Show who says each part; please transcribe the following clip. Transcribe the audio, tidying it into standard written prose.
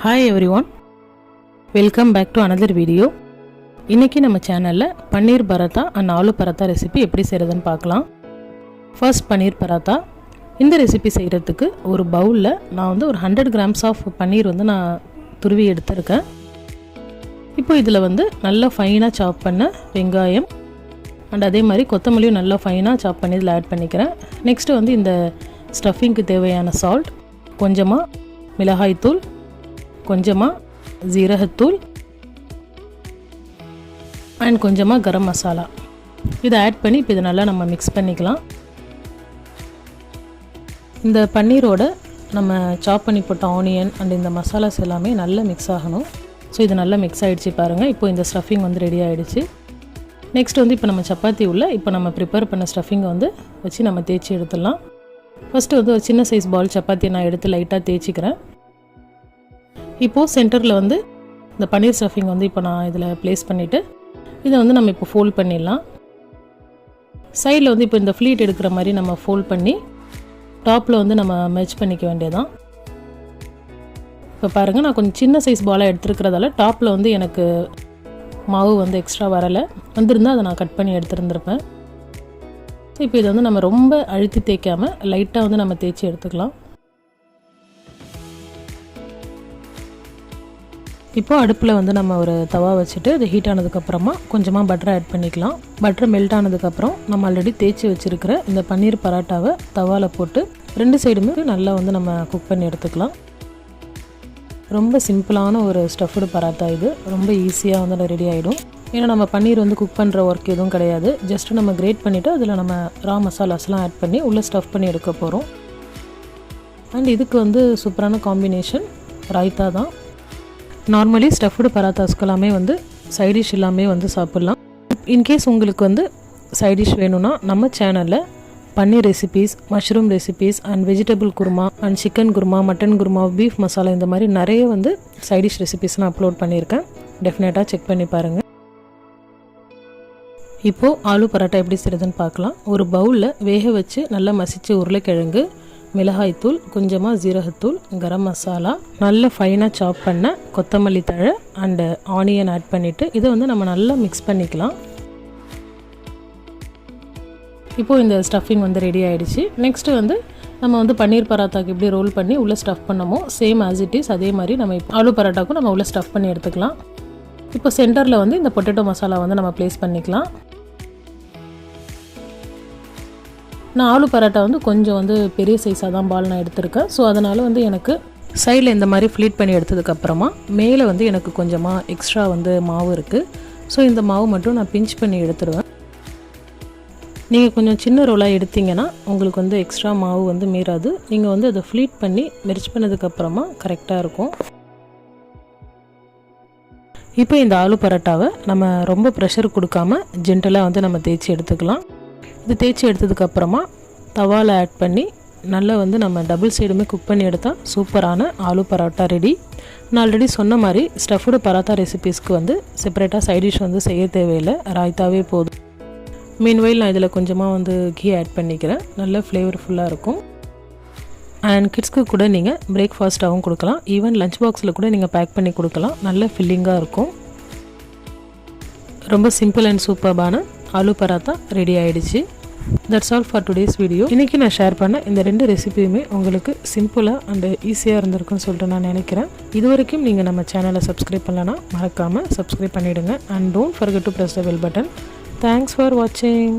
Speaker 1: Hi everyone, welcome back to another video. இன்னைக்கு நம்ம சேனல்ல பன்னீர் பராத்தா and ஆலு பராத்தா ரெசிபி எப்படி செய்யறதுன்னு பார்க்கலாம். ஃபர்ஸ்ட் பன்னீர் பராத்தா. இந்த ரெசிபி செய்யறதுக்கு ஒரு பவுல்ல நான் வந்து ஒரு 100 grams ஆஃப் பன்னீர் வந்து நான் துருவி எடுத்துர்க்கேன். இப்போ இதுல வந்து நல்லா ஃபைனா சாப் பண்ண வெங்காயம் and அதே மாதிரி கொத்தமல்லியும் நல்லா ஃபைனா சாப் பண்ணி இதல ஆட் பண்ணிக்கிறேன். நெக்ஸ்ட் வந்து இந்த ஸ்டஃபிங்க்கு தேவையான salt, கொஞ்சமா மிளகாய் தூள், கொஞ்சமா ஜீரகத்தூள் and கொஞ்சமா கரம் மசாலா இத ஆட் பண்ணி இப்போ இத நல்லா நம்ம mix பண்ணிக்கலாம். இந்த பன்னீரோட நம்ம சாப் பண்ணி போட்ட ஆனியன் and இந்த மசாலாஸ் எல்லாமே நல்லா mix ஆகணும். சோ இது நல்லா mix ஆயிடுச்சு பாருங்க. இப்போ இந்த ஸ்டஃபிங் வந்து ரெடி ஆயிடுச்சு. நெக்ஸ்ட் வந்து இப்போ நம்ம சப்பாத்தி உள்ள இப்போ நம்ம prepare பண்ண ஸ்டஃபிங் வந்து வச்சு நம்ம தேய்ச்சி எடுத்துடலாம். ஃபர்ஸ்ட் வந்து ஒரு சின்ன சைஸ் பால் சப்பாத்தி நான் எடுத்து லைட்டா தேய்ச்சிக்கிறேன். இப்போ சென்டர்ல வந்து இந்த பன்னீர் ஸ்டஃபிங் வந்து இப்போ நான் இதல ப்ளேஸ் பண்ணிட்டு இத வந்து நம்ம இப்போ ஃபோல்ட் பண்ணிடலாம். சைடுல வந்து இப்போ இந்த ஃப்ளீட் எடுக்கிற மாதிரி நம்ம ஃபோல்ட் பண்ணி டாப்ல வந்து நம்ம மெர்ஜ் பண்ணிக்க வேண்டியதான். இப்போ பாருங்க நான் கொஞ்சம் சின்ன சைஸ் பாலா எடுத்துக்கிறதால டாப்ல வந்து எனக்கு மாவு வந்து எக்ஸ்ட்ரா வரல. வந்திருந்தா அத நான் கட் பண்ணி எடுத்துர்ந்திருப்பேன். இப்போ இத வந்து நம்ம ரொம்ப அழுத்தி தேய்க்காம லைட்டா வந்து நம்ம தேய்ச்சி எடுத்துக்கலாம். இப்போ அடுப்புல வந்து நம்ம ஒரு தவா வச்சிட்டு அது ஹீட் ஆனதுக்கு அப்புறமா கொஞ்சமா பட்டர் ஆட் பண்ணிக்கலாம். பட்டர் மெல்ட் ஆனதுக்கு அப்புறம் நம்ம ஆல்ரெடி தேய்ச்சி வச்சிருக்கிற இந்த பன்னீர் பராட்டாவை தவால போட்டு ரெண்டு சைடுமே நல்லா வந்து நம்ம குக் பண்ணி எடுத்துக்கலாம். ரொம்ப சிம்பிளான ஒரு ஸ்டஃப்டு பராட்டா இது. ரொம்ப ஈஸியா வந்து ரெடி ஆயிடும். ஏன்னா நம்ம பன்னீர் வந்து குக் பண்ற வர்க் எதுவும் கிடையாது. ஜஸ்ட் நம்ம கிரேட் பண்ணிட்டு அதுல நம்ம ரா மசாலாஸ்லாம் ஆட் பண்ணி உள்ள ஸ்டஃப் பண்ணி எடுக்க போறோம். and இதுக்கு வந்து சூப்பரான காம்பினேஷன் ரைத்தா தான். நார்மலி ஸ்டஃப்டு பராத்தாஸ்க்கலாமே வந்து சைடு டிஷ் எல்லாமே வந்து சாப்பிடலாம். இன் கேஸ் உங்களுக்கு வந்து சைடு டிஷ் வேணும்னா நம்ம சேனல்ல paneer recipes, mushroom recipes and vegetable kurma and chicken kurma, mutton kurma, beef masala இந்த மாதிரி நிறைய வந்து சைடு டிஷ் ரெசிபீஸ்லாம் அப்லோட் பண்ணியிருக்கேன். டெஃபினட்டா செக் பண்ணி பாருங்க. இப்போ ஆலு பராட்டா எப்படி செய்யறதுன்னு பார்க்கலாம். ஒரு பவுல்ல வேக வச்சு நல்லா மசிச்ச உருளைக்கிழங்கு, மிளகாய் தூள், கொஞ்சமா ஜீரகத்தூள், கரம் மசாலா, நல்ல ஃபைனா சாப் பண்ண கொத்தமல்லி தழை and ஆனியன் ஆட் பண்ணிட்டு இத வந்து நம்ம நல்லா mix பண்ணிக்கலாம். இப்போ இந்த ஸ்டஃபிங் வந்து ரெடி ஆயிடுச்சு. நெக்ஸ்ட் வந்து நம்ம வந்து பன்னீர் பராத்தாக்கு எப்படி ரோல் பண்ணி உள்ள ஸ்டஃப் பண்ணமோ சேம் as it is அதே மாதிரி நம்ம ஆலு பராட்டாக்கு நம்ம உள்ள ஸ்டஃப் பண்ணி எடுத்துக்கலாம். இப்போ சென்டர்ல வந்து இந்த பொட்டேட்டோ மசாலா வந்து நம்ம ப்ளேஸ் பண்ணிக்கலாம். நான் ஆலு பராட்டா வந்து கொஞ்சம் வந்து பெரிய சைஸா தான் பால் நான் எடுத்துர்க்கேன். சோ அதனால வந்து எனக்கு சைடுல இந்த மாதிரி ஃப்ளீட் பண்ணி எடுத்ததுக்கு அப்புறமா மேலே வந்து எனக்கு கொஞ்சமா எக்ஸ்ட்ரா வந்து மாவு இருக்கு. சோ இந்த மாவு மட்டும் நான் பிஞ்ச் பண்ணி எடுத்துருவேன். நீங்க கொஞ்சம் சின்ன ரோலா எடுத்தீங்கன்னா உங்களுக்கு வந்து எக்ஸ்ட்ரா மாவு வந்து மீறாது. நீங்க வந்து அத ஃப்ளீட் பண்ணி மெர்ஜ் பண்ணதுக்கு அப்புறமா கரெக்ட்டா இருக்கும். இப்போ இந்த ஆலு பராட்டாவை நம்ம ரொம்ப பிரஷர் கொடுக்காம ஜென்டலா வந்து நம்ம தேய்ச்சி எடுத்துக்கலாம். இது தேய்ச்சி எடுத்ததுக்கு அப்புறமா தவால ஆட் பண்ணி நல்லா வந்து நம்ம டபுள் சைடுமே குக் பண்ணி எடுத்தா சூப்பரான ஆலு பராட்டா ரெடி. நான் ஆல்ரெடி சொன்ன மாதிரி ஸ்டஃப்டு பராத்தா ரெசிபீஸ்க்கு வந்து செப்பரேட்டா சைடு டிஷ் வந்து செய்ய தேவையில்லை. ராய்த்தாவே போதும். மீன்வைல் நான் இதில் கொஞ்சமா வந்து கீ ஆட் பண்ணிக்கிறேன். நல்ல ஃப்ளேவர்ஃபுல்லா இருக்கும். and கிட்ஸ்க்கு கூட நீங்க பிரேக்ஃபாஸ்டாவும் கொடுக்கலாம். ஈவன் லஞ்ச் பாக்ஸ்ல கூட நீங்க பேக் பண்ணி கொடுக்கலாம். நல்ல ஃபில்லிங்கா இருக்கும். ரொம்ப சிம்பிள் and சூப்பர்பான ஆலு பராத்தா ரெடி ஆயிடுச்சு. That's all for today's video. இன்னைக்கு நான் ஷேர் பண்ண இந்த ரெண்டு ரெசிபியுமே உங்களுக்கு சிம்பிளா and ஈஸியா இருந்திருக்கும்னு சொல்லிட்டு நான் நினைக்கிறேன். இதுவரைக்கும் நீங்க நம்ம சேனலை சப்ஸ்கிரைப் பண்ணலனா மறக்காம சப்ஸ்கிரைப் பண்ணிடுங்க and don't forget to press the bell button. Thanks for watching.